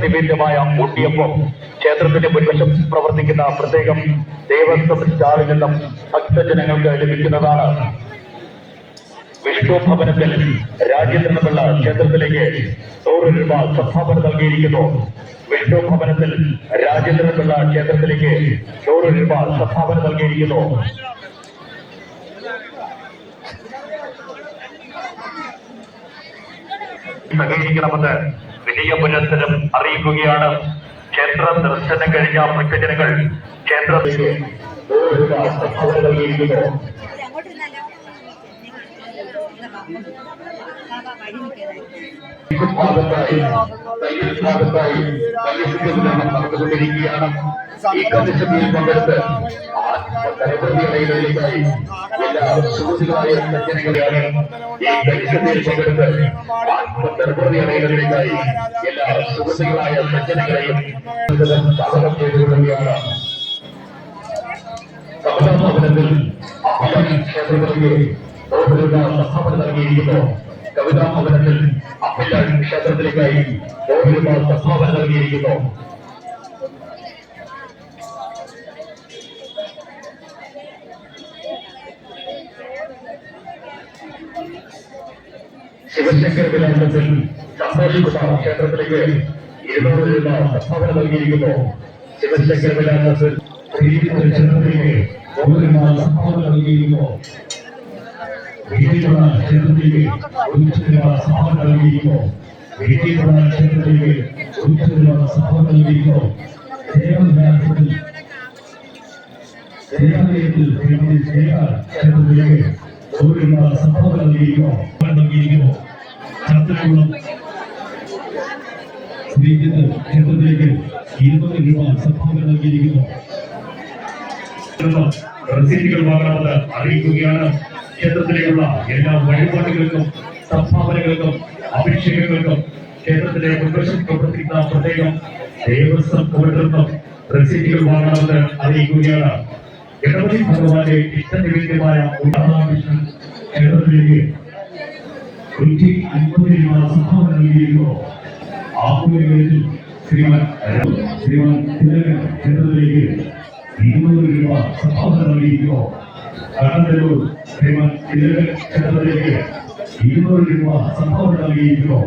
നിവേദ്യമായ ഊട്ടിയപ്പം ക്ഷേത്രത്തിന്റെ മുൻവശം പ്രവർത്തിക്കുന്ന പ്രത്യേകം ദേവസ്വം സ്റ്റാറിൽ നിന്നും ഭക്തജനങ്ങൾക്ക് ലഭിക്കുന്നതാണ്. വിഷ്ണു ഭവനത്തിൽ രാജേന്ദ്രപിള്ള ക്ഷേത്രത്തിലേക്ക് 100 രൂപ സംഭാവന നൽകിയിരിക്കുന്നു. വിഷ്ണു ഭവനത്തിൽ രാജേന്ദ്രപിള്ള ക്ഷേത്രത്തിലേക്ക് 100 രൂപ സംഭാവന നൽകിയിരിക്കുന്നു. സഹകരിക്കണമെന്ന് വലിയ പുനഃസ്ഥലം അറിയിക്കുകയാണ്. ക്ഷേത്ര ദർശനം കഴിഞ്ഞ ഭക്തജനങ്ങൾ ക്ഷേത്രത്തിലേക്ക് 100 രൂപ സംഭാവന നൽകിയിരിക്കുന്നു. നടന്നുകൊണ്ടിരിക്കുകയാണ്. ഈ കലിശത്തിൽ പങ്കെടുത്ത് തലപ്രതികളിലേക്കായി എല്ലാ സുഹൃത്തുക്കളായ സജ്ജനങ്ങളെയാണ് ഈ കലിശത്തിൽ പങ്കെടുത്ത് തലപ്രതികളിലേക്കായി എല്ലാ സുഹൃത്തുക്കളായ സജ്ജനങ്ങളെയും സ്വാഗതം ചെയ്തുകൊള്ളുകയാണ്. കവിതാഭവനത്തിൽ ക്ഷേത്രത്തിലേക്ക് 100 രൂപ സംഭാവന നൽകിയിരിക്കുന്നു. കവിതാഭവനത്തിൽ അമ്മയാൻ ക്ഷേത്രത്തിലേക്കായി 100 രൂപ സംഭാവന നൽകിയിരിക്കുന്നു. ശിവശങ്കര വിലാസത്തിൽ സന്തോഷിക്കുന്ന ക്ഷേത്രത്തിലേക്ക് 200 രൂപ സംഭാവന നൽകിയിരിക്കുന്നു. ശിവശങ്കര വിലാസത്തിൽ ക്ഷേത്രത്തിലേക്ക് 100 രൂപ സംഭാവന നൽകിയിരിക്കുന്നു. ക്ഷേത്രത്തിലേക്ക് 100 രൂപ സംഭാവന നൽകിയിരിക്കുന്നു. ക്ഷേത്രത്തിലേക്ക് 100 രൂപ സംഭാവന നൽകിയിരിക്കുന്നു. ക്ഷേത്രത്തിൽ ക്ഷേത്രത്തിലേക്ക് 100 രൂപ സംഭാവന നൽകിയിരിക്കുന്നു. ചാത്തക്കുളം ക്ഷേത്രത്തിലേക്ക് 20 രൂപ സംഭാവന നൽകിയിരിക്കുന്നു. റസീറ്റുകൾ വാങ്ങണമെന്ന് അറിയിക്കുകയാണ്. ക്ഷേത്രത്തിലേക്കുള്ള എല്ലാ വഴിപാടുകൾക്കും സംഭാവനകൾക്കും അഭിഷേകങ്ങൾക്കും ക്ഷേത്രത്തിലെ മുൻവശം പ്രവർത്തിക്കുന്ന പ്രത്യേകം ദേവസ്വം ബോർഡിൽ റസീറ്റുകൾ വാങ്ങണമെന്ന് അറിയിക്കുകയാണ്. ഗണപതി ഭഗവാന്റെ ഇഷ്ടനിവേദ്യമായ ഉദാഹരണ ക്ഷേത്രത്തിലേക്ക് 150 രൂപ സംഭാവന നൽകിയിരിക്കുന്നു. ആഹ്വാനങ്ങളിൽ ശ്രീമാൻ തിലകൻ ക്ഷേത്രത്തിലേക്ക് 200 രൂപ സംഭാവന നൽകിയിരിക്കുന്നു. കണ്ണൂർ ശ്രീമാൻ തിലകൻ ക്ഷേത്രത്തിലേക്ക് 200 രൂപ സംഭാവന നൽകിയിരിക്കുന്നു.